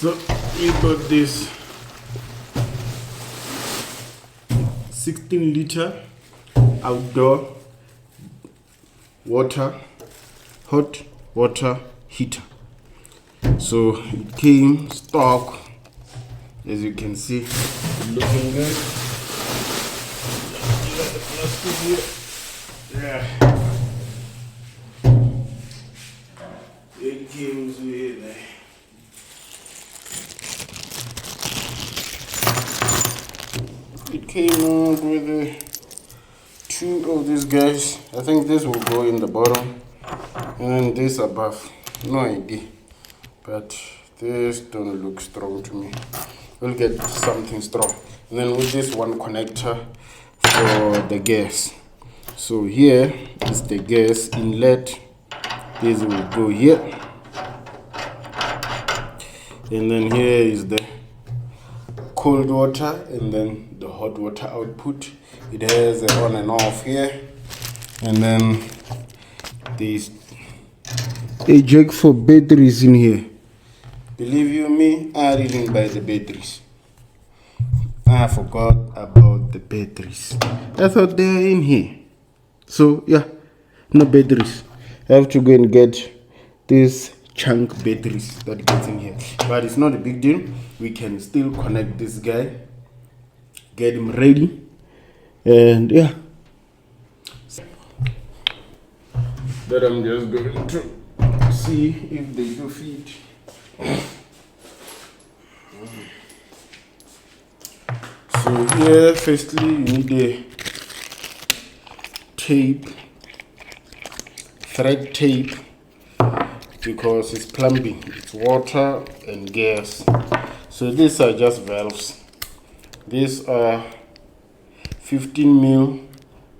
So we got this 16-liter outdoor hot water heater. So it came stock, as you can see, looking good. Yeah. It came with two of these guys. I think this will go in the bottom and then this above. No idea, but this don't look strong to me. We'll get something strong. And then with this one connector for the gas. So here is the gas inlet. This will go here, and then here is the cold water and then the hot water output. It has an on and off here, and then there's a jack for batteries in here. Believe you me, I didn't buy the batteries. I forgot about the batteries. I thought they are in here. So yeah, no batteries. I have to go and get these chunk batteries that gets in here. But it's not a big deal. We can still connect this guy, get him ready, and yeah. That I'm just going to see if they do fit. So here, firstly, you need a tape, thread tape, because it's plumbing, it's water and gas. So these are just valves. These are 15 mil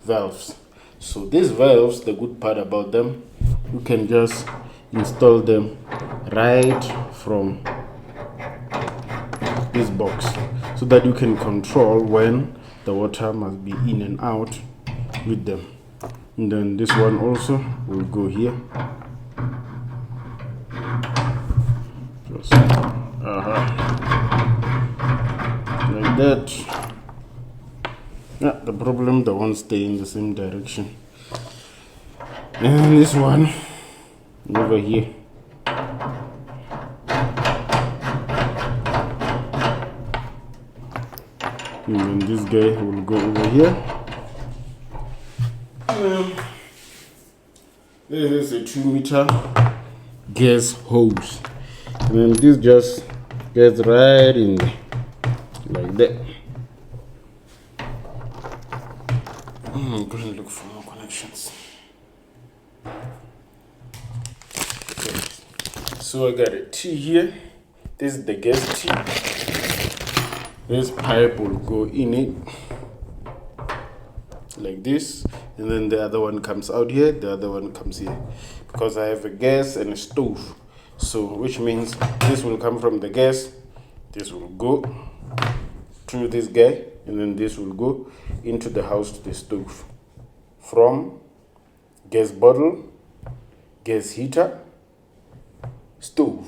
valves. So these valves, the good part about them, you can just install them right from this box, so that you can control when the water must be in and out with them. And then this one also will go here. Just like that. Yeah, the problem, they won't stay in the same direction. And this one over here. And then this guy will go over here. This is a 2-meter gas hose. And then this just gets right in there, like that. I'm going to look for more connections. Okay. So I got a T here. This is the gas T. This pipe will go in it like this, and then the other one comes out here, the other one comes here, because I have a gas and a stove. So which means this will come from the gas, this will go to this guy, and then this will go into the house to the stove. From gas bottle, gas heater, stove.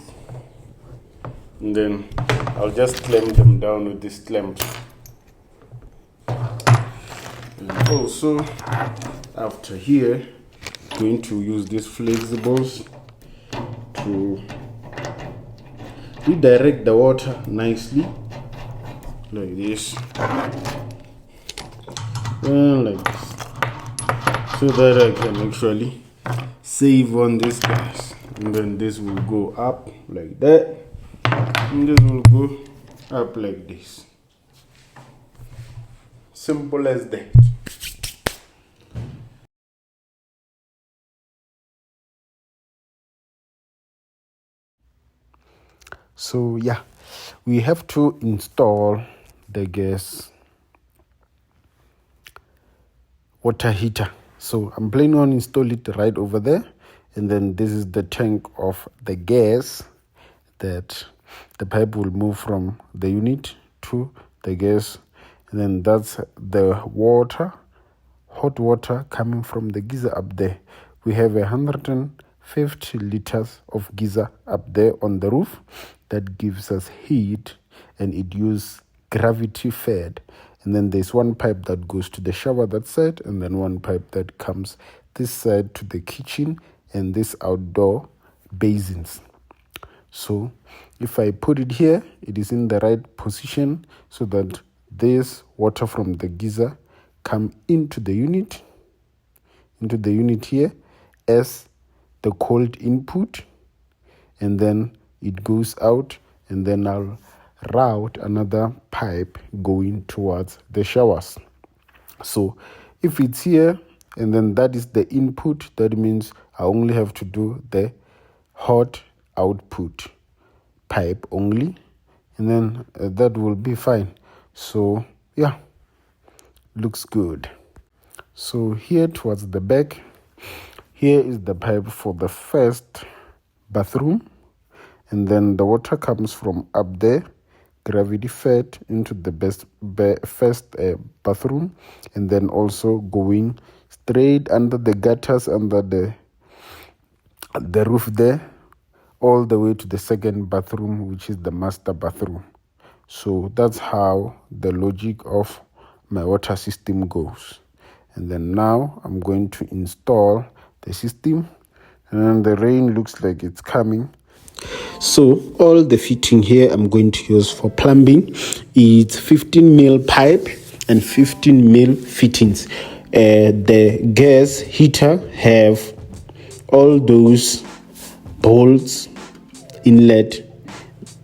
And then I'll just clamp them down with this clamp. And also, after here, I'm going to use these flexibles to redirect the water nicely, like this, and like this, so that I can actually save on this gas. And then this will go up like that, and this will go up like this. Simple as that. So yeah, we have to install the gas water heater. So I'm planning on install it right over there, and then this is the tank of the gas that the pipe will move from the unit to the gas, and then that's the water, hot water coming from the geyser up there. We have 150 liters of geyser up there on the roof, that gives us heat, and it uses gravity fed. And then there's one pipe that goes to the shower that side, and then one pipe that comes this side to the kitchen and this outdoor basins. So if I put it here, it is in the right position so that this water from the geyser come into the unit here as the cold input, and then it goes out, and then I'll route another pipe going towards the showers. So if it's here and then that is the input, that means I only have to do the hot output pipe only, and then that will be fine. So yeah, looks good. So here towards the back, here is the pipe for the first bathroom, and then the water comes from up there, gravity fed into the first bathroom, and then also going straight under the gutters, under the roof there, all the way to the second bathroom, which is the master bathroom. So that's how the logic of my water system goes. And then now I'm going to install the system, and then the rain looks like it's coming. So all the fitting here I'm going to use for plumbing is 15 mil pipe and 15 mil fittings. The gas heater have all those bolts inlet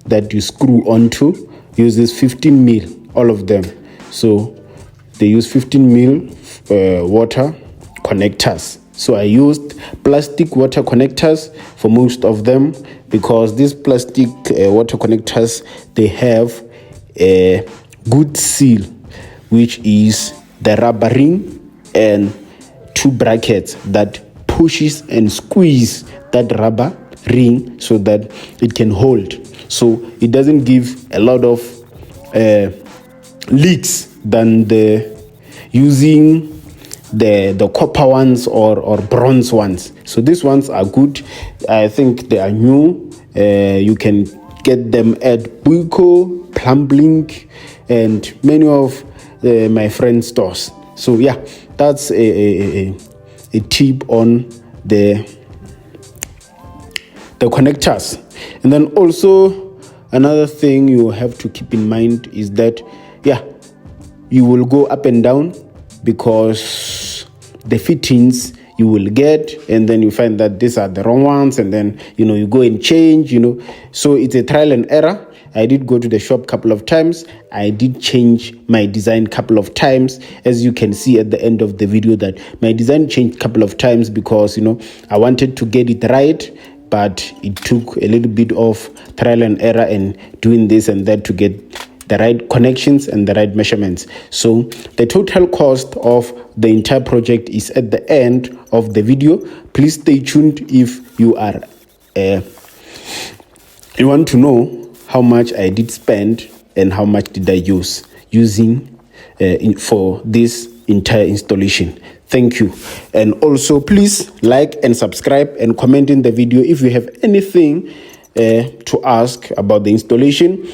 that you screw onto, uses 15 mil, all of them. So they use 15 mil water connectors. So I used plastic water connectors for most of them, because these plastic water connectors, they have a good seal, which is the rubber ring and two brackets that pushes and squeeze that rubber ring so that it can hold. So it doesn't give a lot of leaks than using the copper ones or bronze ones. So these ones are good. I think they are new. You can get them at Buiko, Plumblink, and many of my friends' stores. So yeah, that's a tip on the connectors. And then also another thing you have to keep in mind is that you will go up and down, because the fittings you will get, and then you find that these are the wrong ones, and then you go and change. So it's a trial and error. I did go to the shop a couple of times. I did change my design a couple of times, as you can see at the end of the video, that my design changed a couple of times because I wanted to get it right, but it took a little bit of trial and error and doing this and that to get the right connections and the right measurements. So the total cost of the entire project is at the end of the video. Please stay tuned if you are you want to know how much I did spend and how much did I using for this entire installation. Thank you. And also please like and subscribe and comment in the video if you have anything to ask about the installation.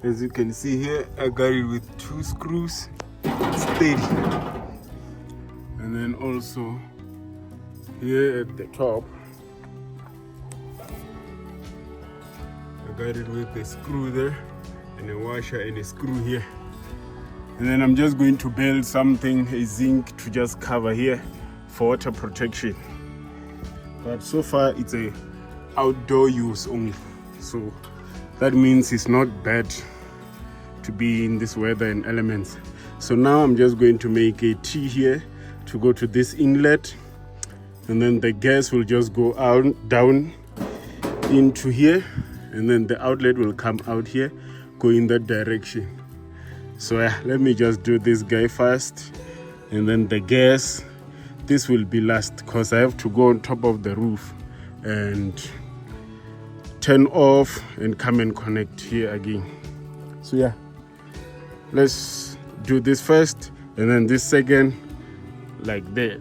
As you can see here, I got it with 2 screws, steady. And then also here at the top, I got it with a screw there and a washer and a screw here. And then I'm just going to build something, a zinc, to just cover here for water protection. But so far it's a outdoor use only, so that means it's not bad to be in this weather and elements. So now I'm just going to make a T here to go to this inlet, and then the gas will just go down into here, and then the outlet will come out here, go in that direction. So let me just do this guy first, and then the gas, this will be last, because I have to go on top of the roof and turn off and come and connect here again. So yeah, let's do this first and then this second, like that.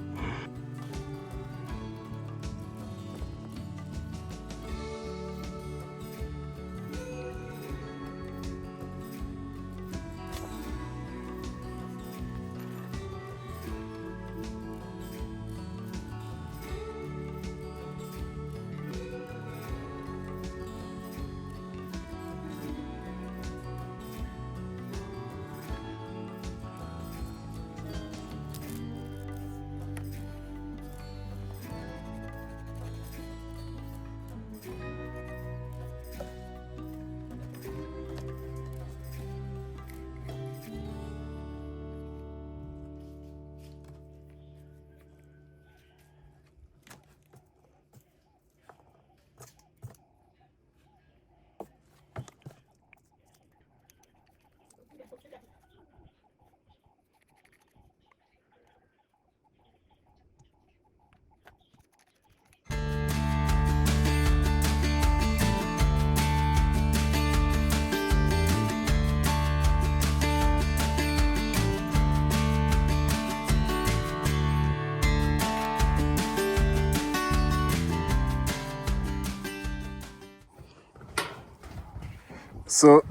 So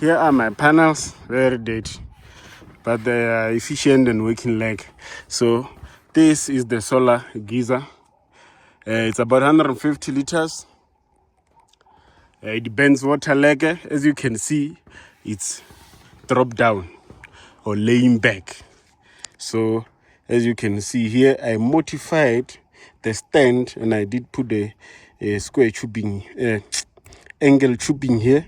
here are my panels, very dirty, but they are efficient and working like. So this is the solar geyser. It's about 150 liters. It bends water leg. As you can see, it's drop down or laying back. So as you can see here, I modified the stand and I did put a square tubing, angle tubing here,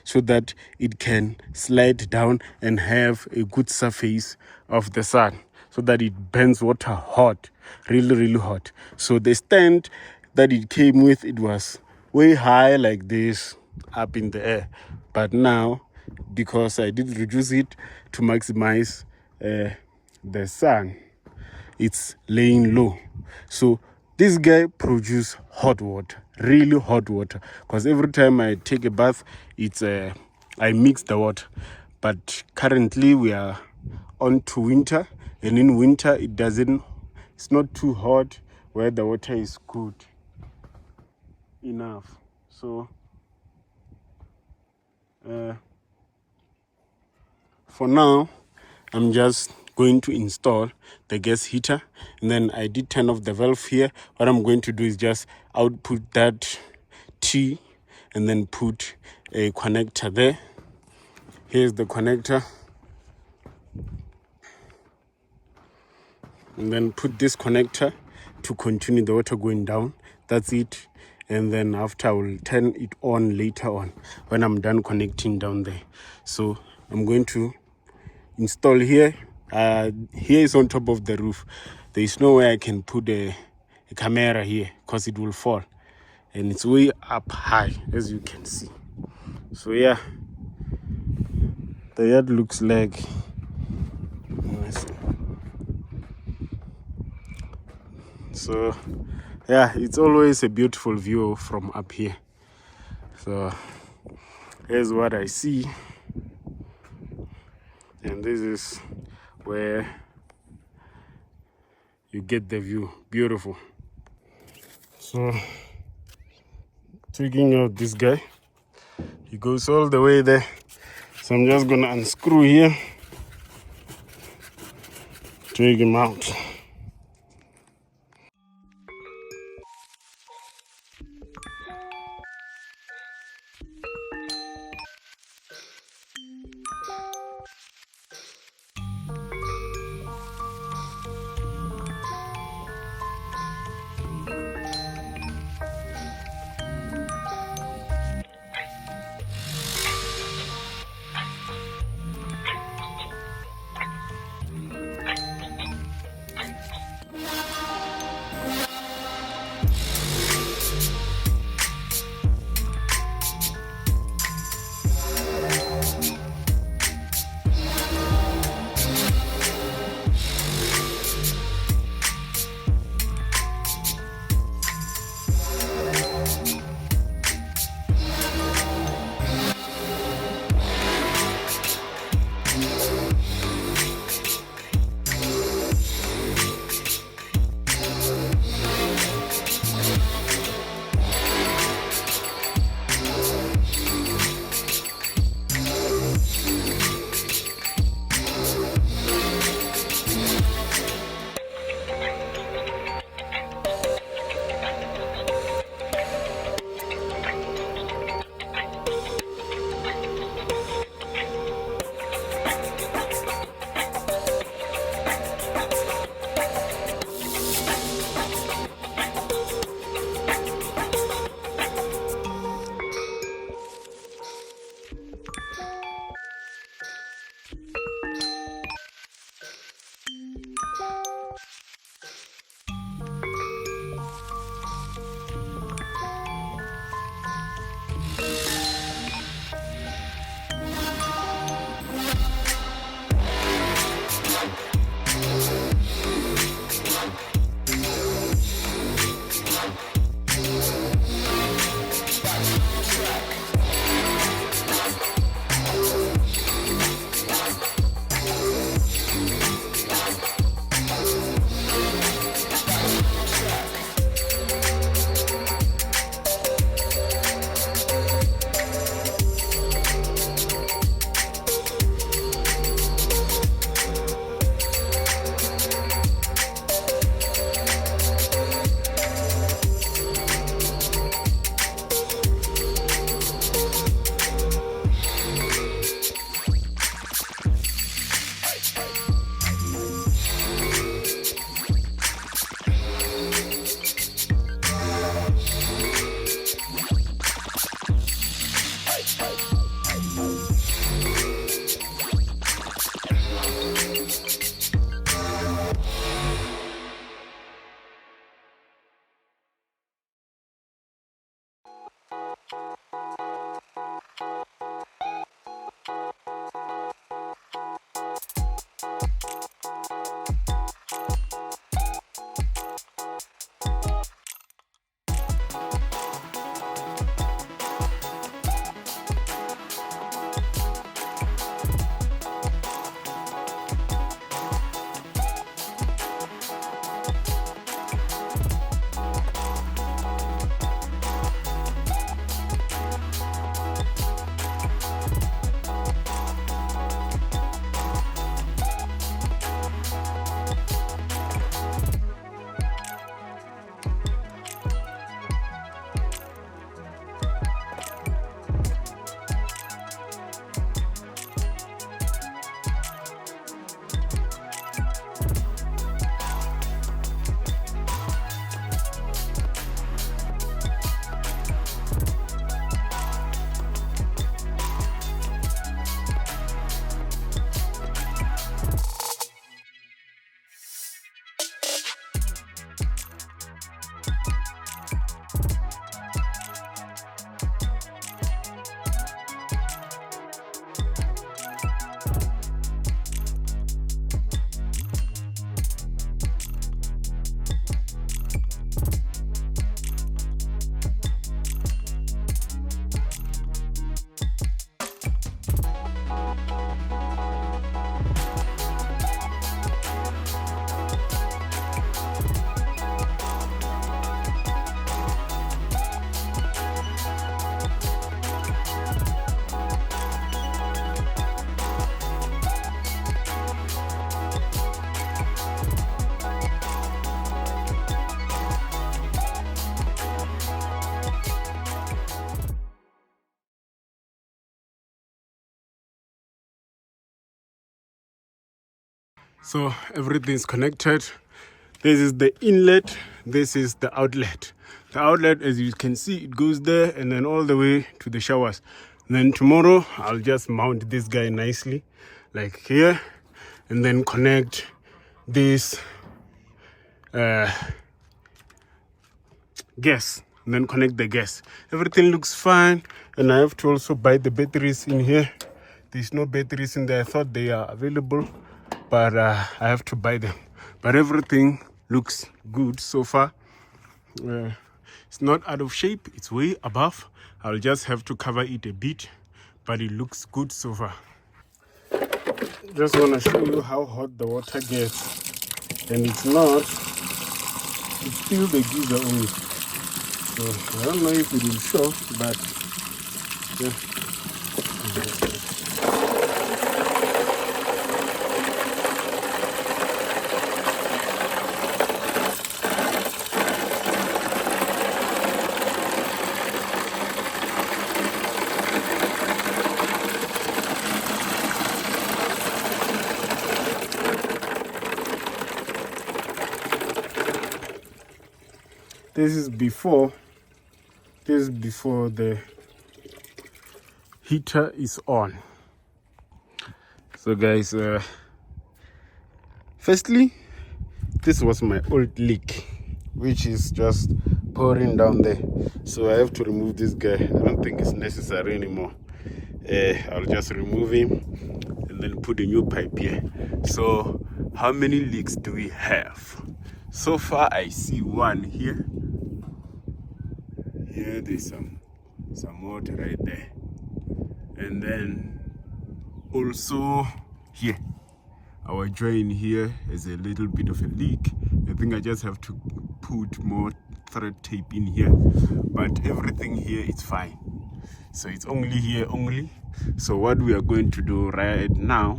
so that it can slide down and have a good surface of the sun, so that it burns water hot, really hot. So the stand that it came with, it was way high like this up in the air, but now, because I did reduce it to maximize the sun, it's laying low. So this guy produce hot water, really hot water, because every time I take a bath, it's I mix the water. But currently we are on to winter, and in winter it's not too hot where the water is good enough. So for now, I'm just going to install the gas heater, and then I did turn off the valve here. What I'm going to do is just output that T and then put a connector there. Here's the connector, and then put this connector to continue the water going down. That's it. And then after, I will turn it on later on when I'm done connecting down there. So I'm going to install here. Here is on top of the roof. There is no way I can put a camera here, because it will fall, and it's way up high, as you can see. So yeah, the yard looks like, so yeah, it's always a beautiful view from up here. So here's what I see, and this is where you get the view. Beautiful. So taking out this guy, he goes all the way there. So I'm just gonna unscrew here, take him out. So everything's connected. This is the inlet, this is the outlet. The outlet, as you can see, it goes there and then all the way to the showers. And then tomorrow I'll just mount this guy nicely like here and then connect this gas, and then connect the gas. Everything looks fine, and I have to also buy the batteries in here. There's no batteries in there. I thought they are available, but I have to buy them. But everything looks good so far. It's not out of shape, it's way above. I'll just have to cover it a bit, but it looks good so far. Just want to show you how hot the water gets, and it's still the geyser only. So I don't know if it will show, but yeah. This is before the heater is on. So guys, firstly, this was my old leak, which is just pouring down there. So I have to remove this guy. I don't think it's necessary anymore. I'll just remove him and then put a new pipe here. So how many leaks do we have? So far I see one here. Here there's some water right there. And then also here, our drain here is a little bit of a leak. I think I just have to put more thread tape in here, but everything here is fine. So it's only here only. So what we are going to do right now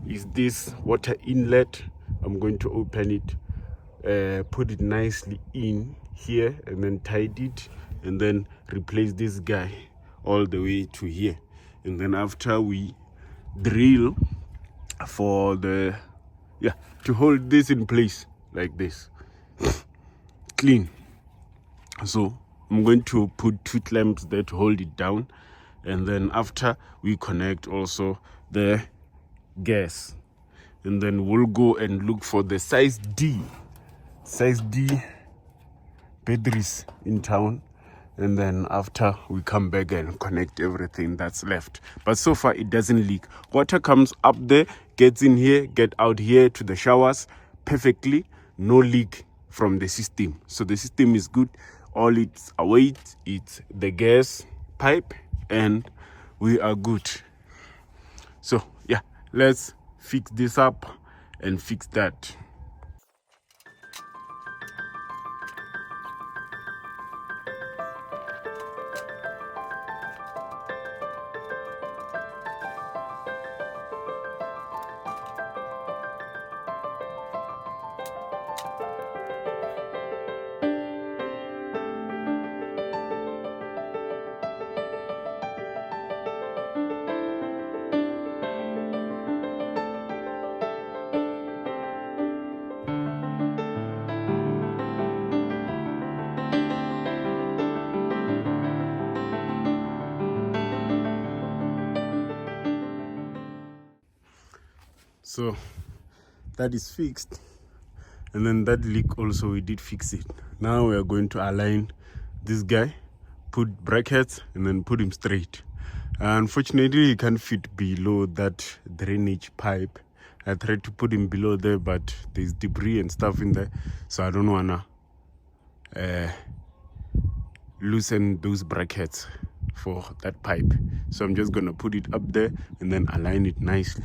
is this water inlet. I'm going to open it, put it nicely in here and then tidy it, and then replace this guy all the way to here. And then after we drill for the to hold this in place like this, clean. So I'm going to put 2 clamps there to hold it down, and then after we connect also the gas, and then we'll go and look for the size D batteries in town. And then after we come back and connect everything that's left. But so far it doesn't leak. Water comes up there, gets in here, get out here to the showers perfectly. No leak from the system. So the system is good. All it's awaits it's the gas pipe, and we are good. So yeah, let's fix this up and fix that. So that is fixed, and then that leak also we did fix it. Now we are going to align this guy, put brackets, and then put him straight. Unfortunately he can't fit below that drainage pipe. I tried to put him below there, but there's debris and stuff in there, so I don't wanna loosen those brackets for that pipe. So I'm just gonna put it up there and then align it nicely.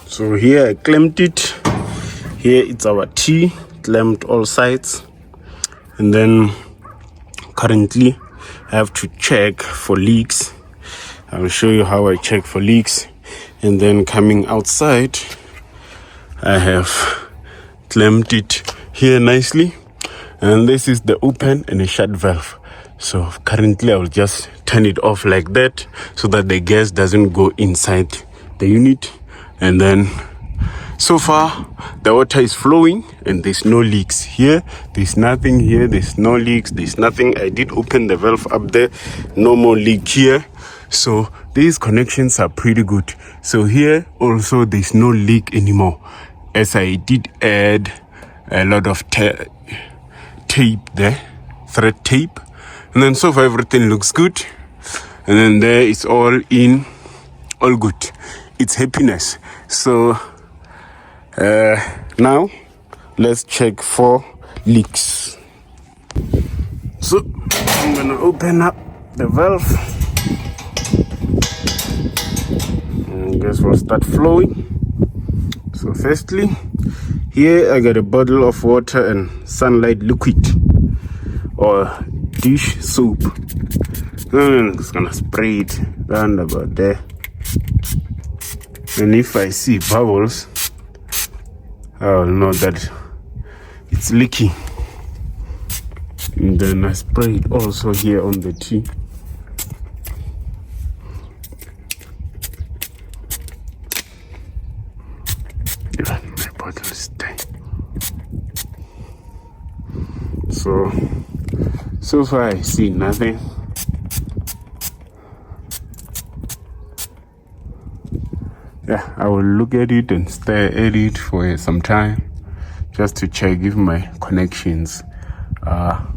So here I clamped it. Here it's our T, clamped all sides. And then currently I have to check for leaks. I'll show you how I check for leaks. And then coming outside, I have clamped it here nicely. And this is the open and a shut valve. So currently I will just turn it off like that so that the gas doesn't go inside the unit. And then so far the water is flowing and there's no leaks here. There's nothing here. There's no leaks. There's nothing. I did open the valve up there. No more leak here. So these connections are pretty good. So here also there's no leak anymore, as I did add a lot of tape there, thread tape. And then so far everything looks good. And then there it's all in, all good. It's happiness. So now let's check for leaks. So I'm gonna open up the valve and gas will start flowing. So firstly, here I got a bottle of water and sunlight liquid or dish soap. I'm just gonna spray it round about there. And if I see bubbles, I'll know that it's leaking. And then I spray it also here on the tea. My bottle is tight. So far I see nothing. Yeah, I will look at it and stare at it for some time just to check if my connections are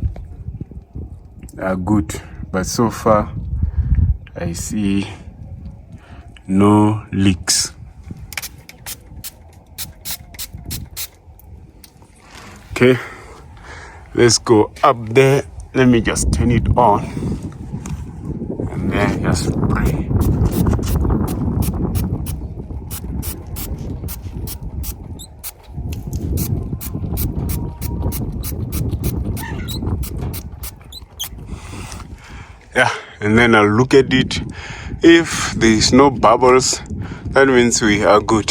good. But so far I see no leaks. Okay, let's go up there. Let me just turn it on and then just spray. Yeah, and then I'll look at it. If there is no bubbles, that means we are good.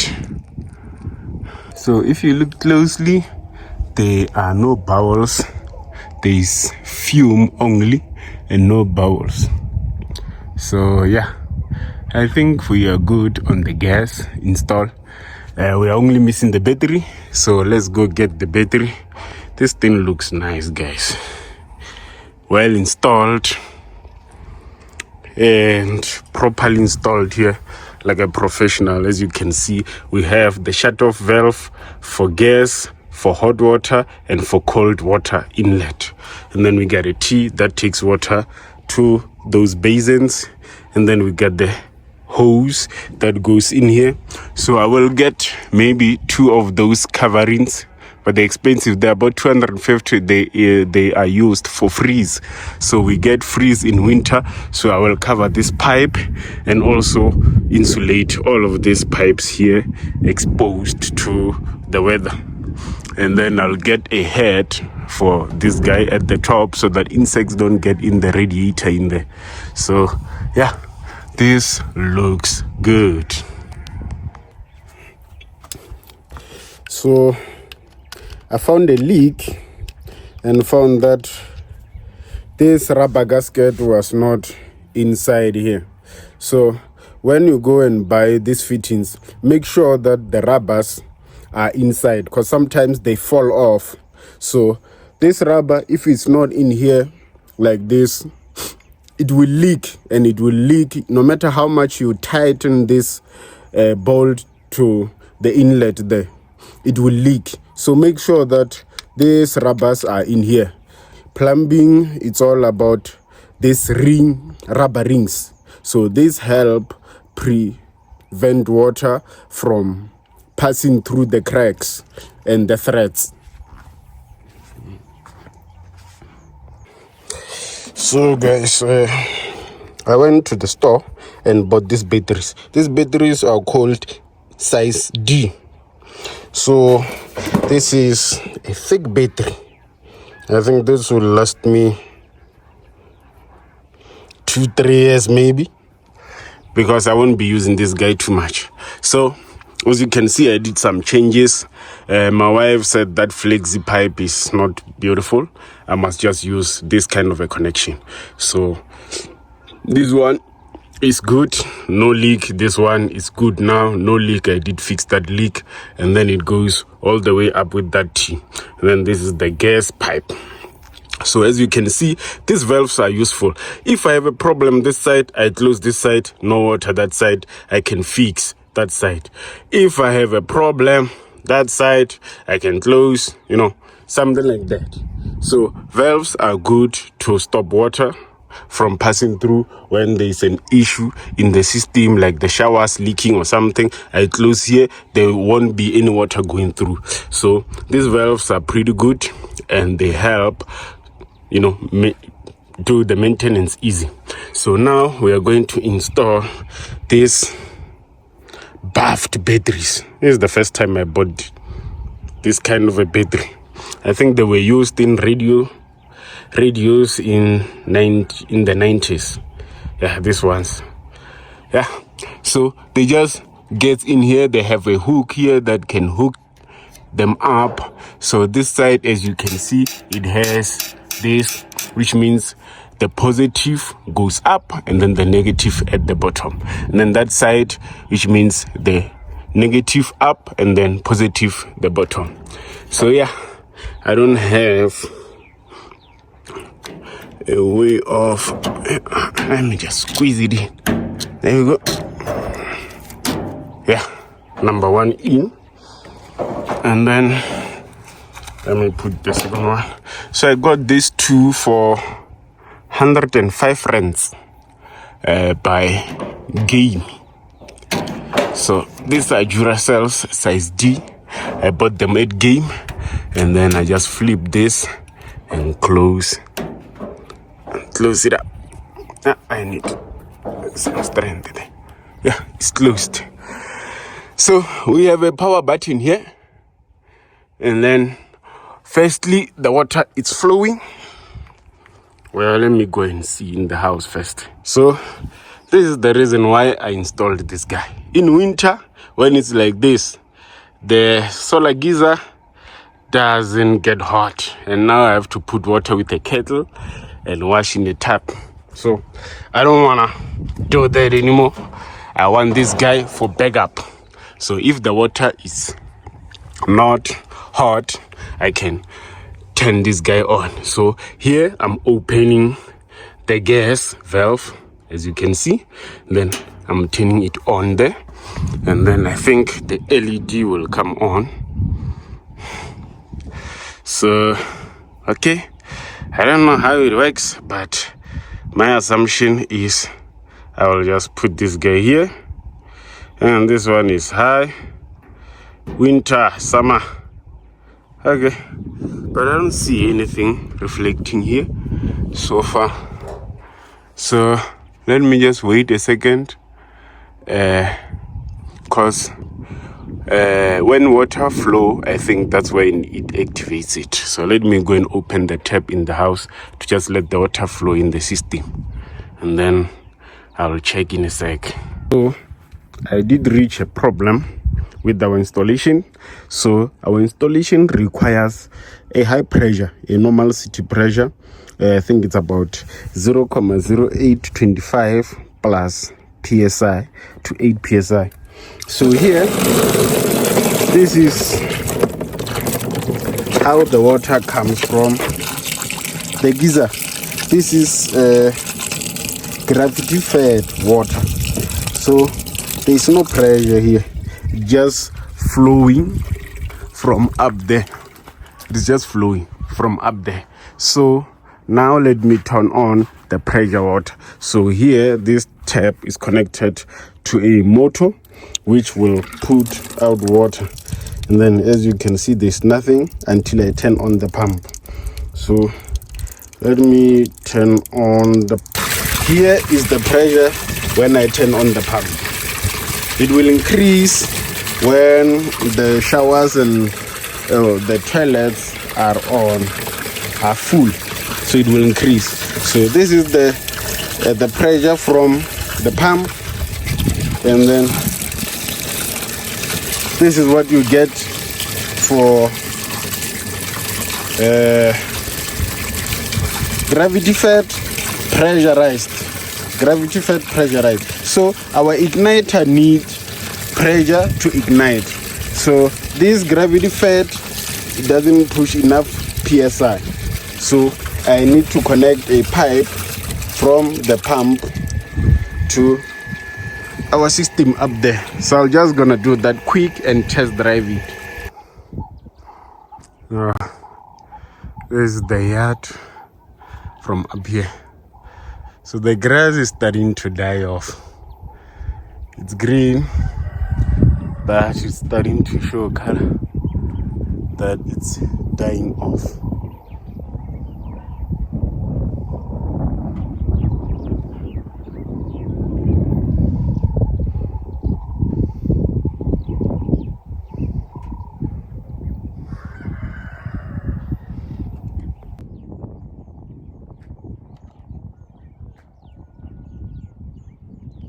So if you look closely, there are no bubbles. There is fume only and no bubbles. So yeah, I think we are good on the gas install. We are only missing the battery, so let's go get the battery. This thing looks nice, guys. Well installed and properly installed here like a professional. As you can see, we have the shut-off valve for gas, for hot water, and for cold water inlet. And then we got a T that takes water to those basins, and then we got the hose that goes in here. So I will get maybe 2 of those coverings, but they're expensive. They're about 250. They are used for freeze. So we get freeze in winter. So I will cover this pipe and also insulate all of these pipes here exposed to the weather. And then I'll get a head for this guy at the top so that insects don't get in the radiator in there. So yeah, this looks good. So I found a leak and found that this rubber gasket was not inside here. So when you go and buy these fittings, make sure that the rubbers are inside, because sometimes they fall off. So this rubber, if it's not in here like this, it will leak, and it will leak no matter how much you tighten this bolt to the inlet there. It will leak. So make sure that these rubbers are in here. Plumbing, it's all about this rubber rings. So these help prevent water from passing through the cracks and the threads. So guys, I went to the store and bought these batteries. These batteries are called size D. So this is a thick battery. I think this will last me 2-3 years maybe, because I won't be using this guy too much. So as you can see, I did some changes. My wife said that flexi pipe is not beautiful. I must just use this kind of a connection. So this one is good, no leak. This one is good now, no leak. I did fix that leak, and then it goes all the way up with that T. And then this is the gas pipe. So as you can see, these valves are useful. If I have a problem this side, I close this side, no water that side, I can fix that side. If I have a problem that side, I can close, something like that. So valves are good to stop water from passing through when there is an issue in the system, like the showers leaking or something. I close here, there won't be any water going through. So these valves are pretty good, and they help do the maintenance easy. So now we are going to install these baffed batteries. This is the first time I bought this kind of a battery. I think they were used in radios in the 90s. Yeah, these ones. Yeah, so they just get in here. They have a hook here that can hook them up. So this side, as you can see, it has this, which means the positive goes up and then the negative at the bottom. And then that side, which means the negative up and then positive the bottom. So yeah, I don't have a way of, let me just squeeze it in. There we go. Yeah, number one in. And then let me put the second one. So I got these two for 105 rands by Game. So these are Duracells size D. I bought them at Game, and then I just flip this and close it up. I need some strength there. Yeah, it's closed. So we have a power button here, and then firstly the water is flowing. Well, let me go and see in the house first. So this is the reason why I installed this guy. In winter, when it's like this, the solar geyser doesn't get hot, and now I have to put water with a kettle and wash in the tap. So I don't wanna do that anymore. I want this guy for backup. So if the water is not hot, I can turn this guy on. So here I'm opening the gas valve, as you can see. Then I'm turning it on there, and then I think the LED will come on. So okay, I don't know how it works, but my assumption is I will just put this guy here, and this one is high, winter, summer. Okay, but I don't see anything reflecting here so far. So let me just wait a second, because when water flow, I think that's when it activates it. So let me go and open the tap in the house to just let the water flow in the system, and then I'll check in a sec. So I did reach a problem with our installation. So our installation requires a high pressure, a normal city pressure. I think it's about 0.0825 plus psi to 8 psi. So here, this is how the water comes from the geyser. This is gravity fed water, so there's no pressure here, just flowing from up there. It's just flowing from up there. So now let me turn on the pressure water. So here this tap is connected to a motor which will put out water, and then as you can see there's nothing until I turn on the pump. So let me turn on the, here is the pressure when I turn on the pump. It will increase when the showers and the toilets are full, so it will increase. So this is the pressure from the pump, and then this is what you get for gravity fed pressurized. So our igniter needs pressure to ignite. So this gravity fed, it doesn't push enough psi, so I need to connect a pipe from the pump to our system up there. So I'm just gonna do that quick and test drive it. This is the yard from up here. So the grass is starting to die off. It's green, but it's starting to show color that it's dying off.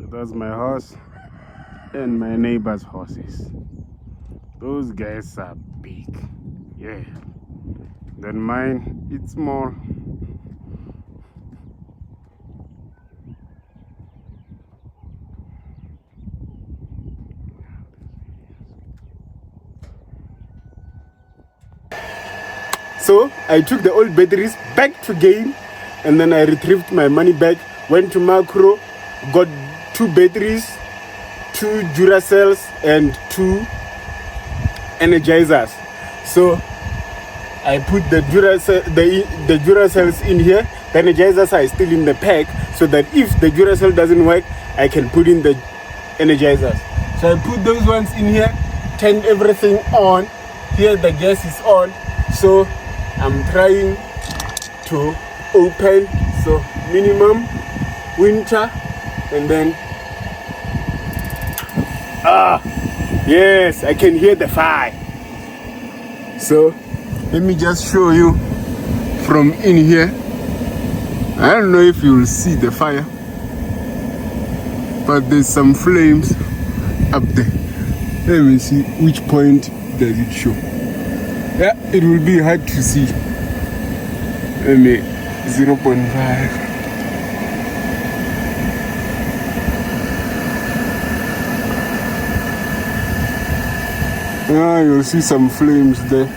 That's my horse and my neighbor's horses. Those guys are big, yeah. Then mine, it's small. So I took the old batteries back to game, and then I retrieved my money back, went to macro, got 2 batteries, 2 Duracells, and 2 energizers. So I put the Duracells in here. The energizers are still in the pack, so that if the Duracell doesn't work, I can put in the energizers. So I put those ones in here, turned everything on. Here the gas is on, so I'm trying to open, so minimum winter, and then yes, I can hear the fire. So let me just show you from in here. I don't know if you will see the fire, but there's some flames up there. Let me see which point does it show. Yeah, it will be hard to see. Let me 0.5. You'll see some flames there.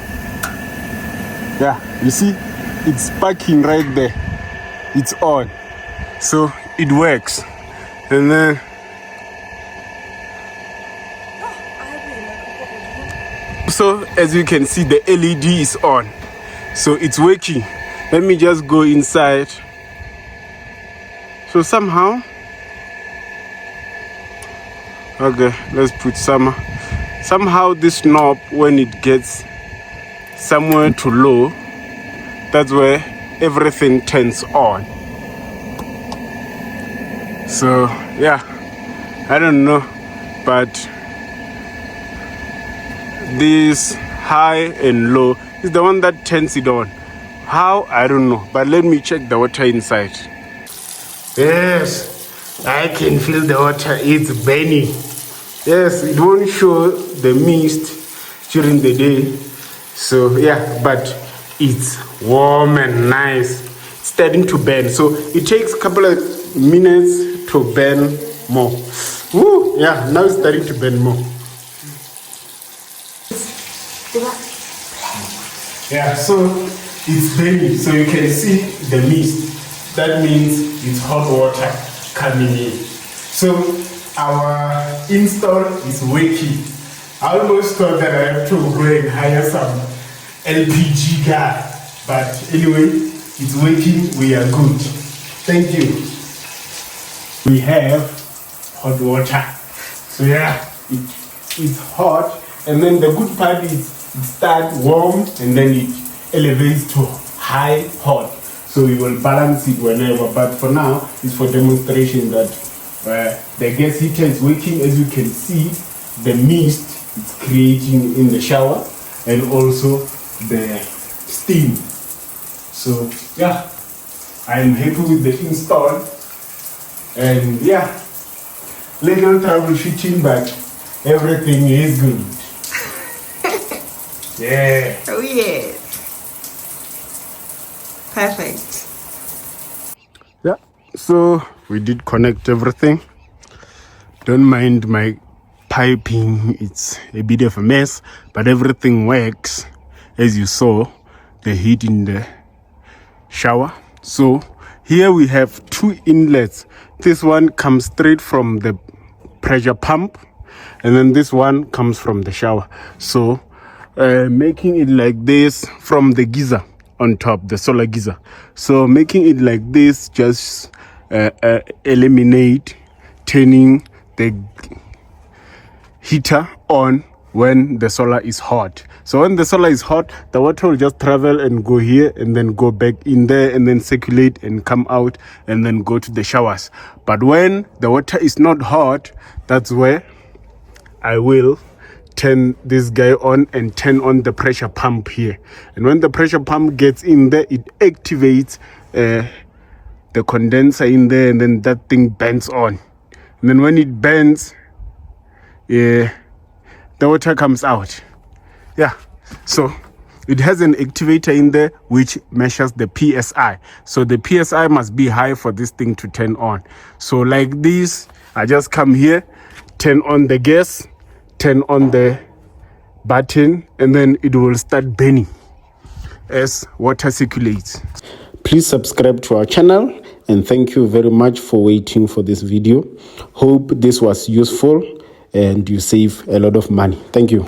Yeah, you see, it's sparking right there. It's on, so it works. And then so as you can see, the LED is on, so it's working. Let me just go inside. So somehow, okay, let's put somehow this knob, when it gets somewhere too low, that's where everything turns on. So yeah, I don't know, but this high and low is the one that turns it on. How? I don't know, but let me check the water inside. Yes, I can feel the water. It's burning. Yes, it won't show the mist during the day. So yeah, but it's warm and nice. It's starting to burn. So it takes a couple of minutes to burn more. Woo, yeah, now it's starting to burn more. Yeah, so it's burning. So you can see the mist. That means it's hot water coming in. So our install is working. I almost thought that I have to go and hire some LPG gas, but anyway, it's working. We are good. Thank you. We have hot water. So yeah, it's hot, and then the good part is it starts warm and then it elevates to high hot. So we will balance it whenever. But for now, it's for demonstration that the gas heater is working. As you can see, the mist it's creating in the shower, and also the steam. So yeah, I'm happy with the install, and yeah, little troubleshooting, but everything is good. Yeah. Oh yeah. Perfect. Yeah, so we did connect everything. Don't mind my piping, it's a bit of a mess, but everything works. As you saw, the heat in the shower. So here we have two inlets. This one comes straight from the pressure pump, and then this one comes from the shower. So making it like this from the geyser on top, the solar geyser. So making it like this just eliminate turning the heater on when the solar is hot. So when the solar is hot, the water will just travel and go here and then go back in there and then circulate and come out and then go to the showers. But when the water is not hot, that's where I will turn this guy on and turn on the pressure pump here. And when the pressure pump gets in there, it activates the condenser in there, and then that thing bends on. And then when it bends, the water comes out. Yeah, so it has an activator in there which measures the PSI. So the PSI must be high for this thing to turn on. So like this, I just come here, turn on the gas, turn on the button, and then it will start burning as water circulates. Please subscribe to our channel, and thank you very much for waiting for this video. Hope this was useful and you save a lot of money. Thank you.